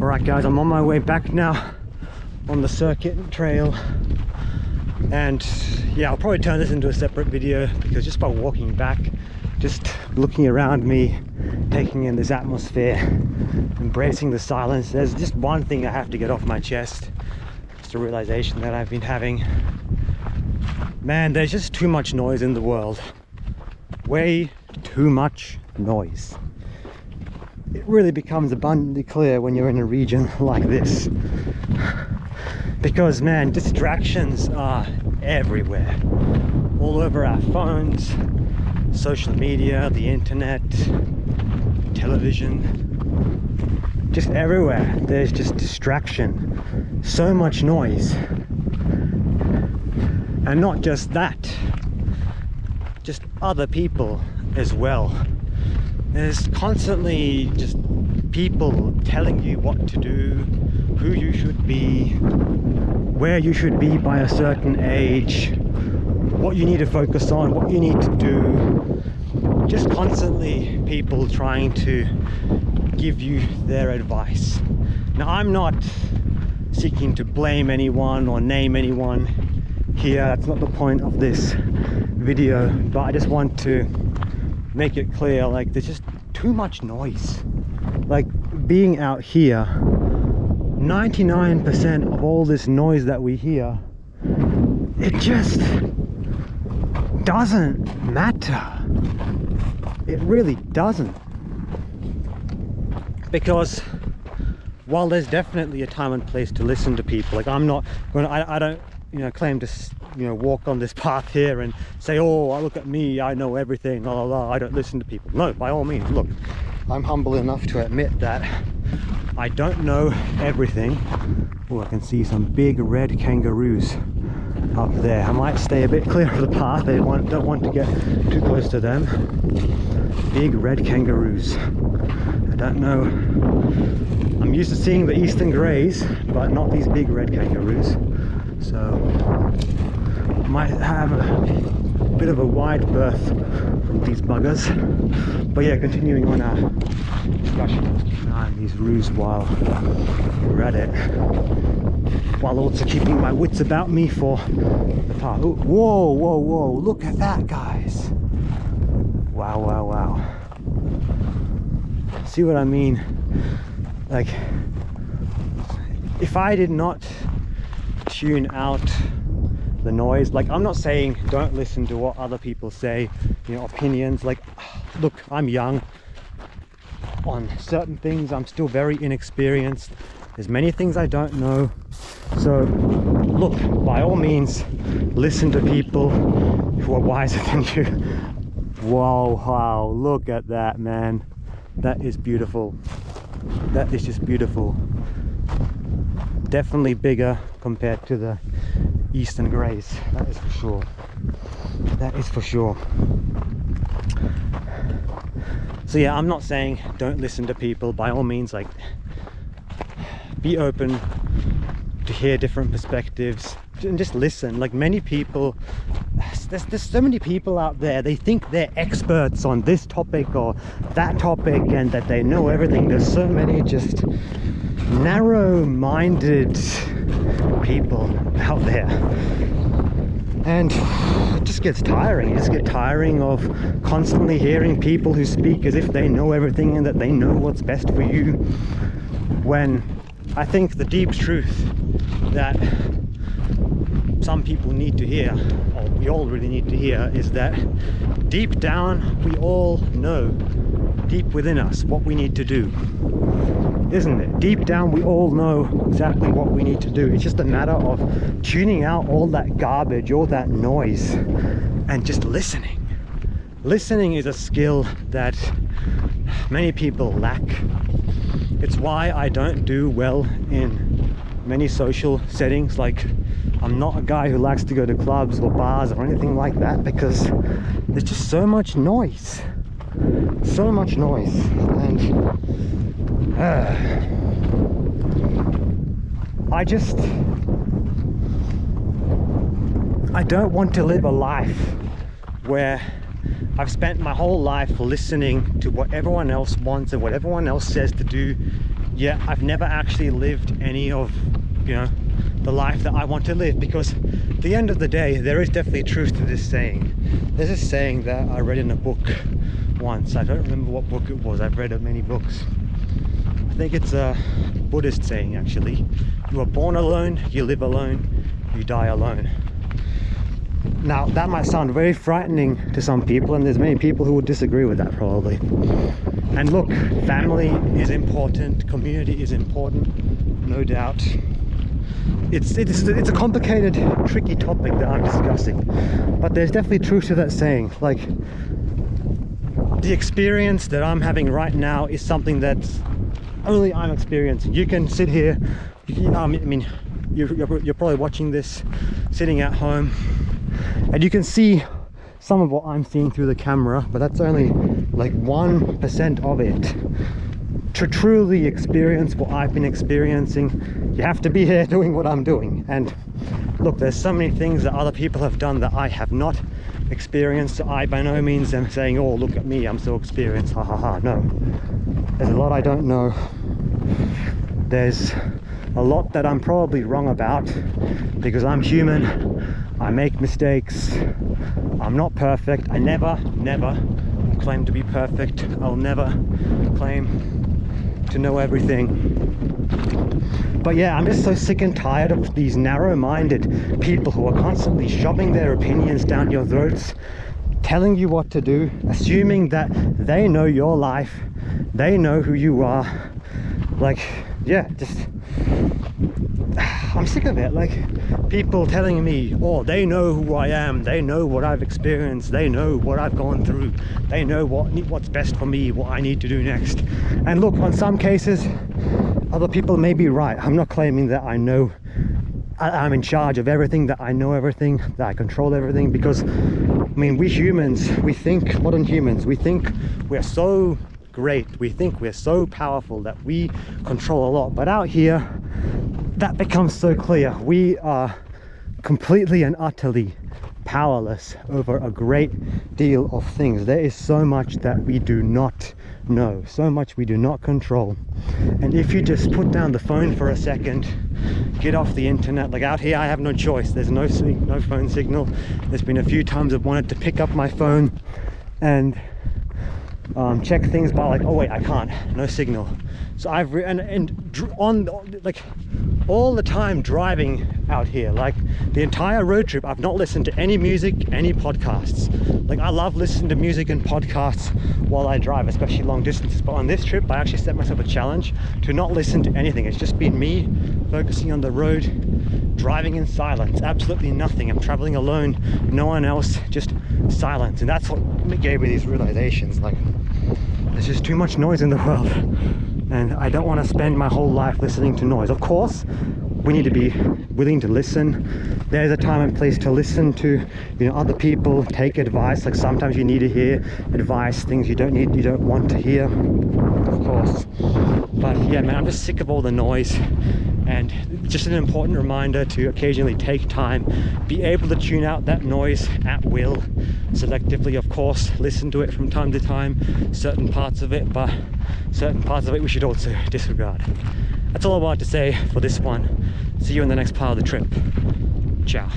Alright guys, I'm on my way back now on the circuit trail, and yeah, I'll probably turn this into a separate video because just by walking back, just looking around me, taking in this atmosphere, embracing the silence, there's just one thing I have to get off my chest. It's a realization that I've been having. Man, there's just too much noise in the world. Way too much noise. It really becomes abundantly clear when you're in a region like this. Because man, distractions are everywhere. All over our phones, social media, the internet, television. Just everywhere, there's just distraction. So much noise. And not just that, just other people as well. There's constantly just people telling you what to do, who you should be, where you should be by a certain age, what you need to focus on, what you need to do. Just constantly people trying to give you their advice. Now, I'm not seeking to blame anyone or name anyone here. That's not the point of this video, but I just want to make it clear, like, there's just too much noise. Like, being out here, 99% of all this noise that we hear, it just doesn't matter. It really doesn't. Because while there's definitely a time and place to listen to people, like, I'm not going to, I don't, you know, claim to, you know, walk on this path here and say, oh, look at me, I know everything, la la la, I don't listen to people. No, by all means, look, I'm humble enough to admit that I don't know everything. Oh, I can see some big red kangaroos up there. I might stay a bit clear of the path. I don't want to get too close to them. Big red kangaroos. I don't know. I'm used to seeing the eastern greys, but not these big red kangaroos. So might have a bit of a wide berth from these buggers. But yeah, continuing on our discussion of keeping an eye on these roos while we're at it, while also keeping my wits about me for the path. Ooh, whoa, whoa, whoa, look at that, guys. Wow, wow, wow. See what I mean? Like, if I did not tune out the noise, like, I'm not saying don't listen to what other people say, you know, opinions. Like, look, I'm young on certain things, I'm still very inexperienced, there's many things I don't know. So look, by all means, listen to people who are wiser than you. Whoa, wow, look at that, man. That is beautiful. That is just beautiful. Definitely bigger compared to the eastern greys, that is for sure. That is for sure. So yeah, I'm not saying don't listen to people. By all means, like, be open to hear different perspectives and just listen. Like, many people, there's so many people out there, they think they're experts on this topic or that topic and that they know everything. There's so many just narrow-minded people out there, and it just gets tiring. You just get tiring of constantly hearing people who speak as if they know everything and that they know what's best for you, when I think the deep truth that some people need to hear, or we all really need to hear, is that deep down we all know, deep within us, what we need to do. Isn't it? Deep down we all know exactly what we need to do. It's just a matter of tuning out all that garbage, all that noise, and just listening. Listening is a skill that many people lack. It's why I don't do well in many social settings. Like, I'm not a guy who likes to go to clubs or bars or anything like that, because there's just so much noise. So much noise. And I don't want to live a life where I've spent my whole life listening to what everyone else wants and what everyone else says to do, yet I've never actually lived any of, you know, the life that I want to live, because at the end of the day, there is definitely truth to this saying. There's this saying that I read in a book once. I don't remember what book it was. I've read many books. I think it's a Buddhist saying, actually. You are born alone, you live alone, you die alone. Now, that might sound very frightening to some people, and there's many people who would disagree with that probably. And look, family is important, community is important, no doubt. It's a complicated, tricky topic that I'm discussing, but there's definitely truth to that saying. Like, the experience that I'm having right now is something that's only I'm experiencing. You can sit here, I mean, you're probably watching this sitting at home, and you can see some of what I'm seeing through the camera, but that's only like 1% of it. To truly experience what I've been experiencing, you have to be here doing what I'm doing. And look, there's so many things that other people have done that I have not experienced, so I by no means am saying, oh, look at me, I'm so experienced, ha ha ha. No, there's a lot I don't know. There's a lot that I'm probably wrong about, because I'm human, I make mistakes, I'm not perfect. I never claim to be perfect. I'll never claim to know everything. But yeah, I'm just so sick and tired of these narrow-minded people who are constantly shoving their opinions down your throats, telling you what to do, assuming that they know your life, they know who you are. Like, yeah, just I'm sick of it. Like, people telling me, oh, they know who I am, they know what I've experienced, they know what I've gone through, they know what's best for me, what I need to do next. And look, on some cases, other people may be right. I'm not claiming that I know, I'm in charge of everything, that I know everything, that I control everything, because, I mean, we humans, we think, modern humans, we think we're so great, we think we're so powerful that we control a lot. But out here, that becomes so clear. We are completely and utterly powerless over a great deal of things. There is so much that we do not know, so much we do not control. And if you just put down the phone for a second, get off the internet, like out here I have no choice. There's no phone signal. There's been a few times I've wanted to pick up my phone and check things, but like, oh wait, I can't, no signal. So I've like all the time driving out here, like the entire road trip, I've not listened to any music, any podcasts. Like, I love listening to music and podcasts while I drive, especially long distances. But on this trip, I actually set myself a challenge to not listen to anything. It's just been me focusing on the road, driving in silence, absolutely nothing. I'm traveling alone, no one else, just silence. And that's what gave me these realizations. Like, there's just too much noise in the world, and I don't want to spend my whole life listening to noise. Of course, we need to be willing to listen. There's a time and place to listen to, you know, other people, take advice. Like, sometimes you need to hear advice, things you don't want to hear, of course. But yeah, man, I'm just sick of all the noise, and just an important reminder to occasionally take time, be able to tune out that noise at will, selectively, of course, listen to it from time to time, certain parts of it, but certain parts of it we should also disregard. That's all I wanted to say for this one. See you in the next part of the trip. Ciao.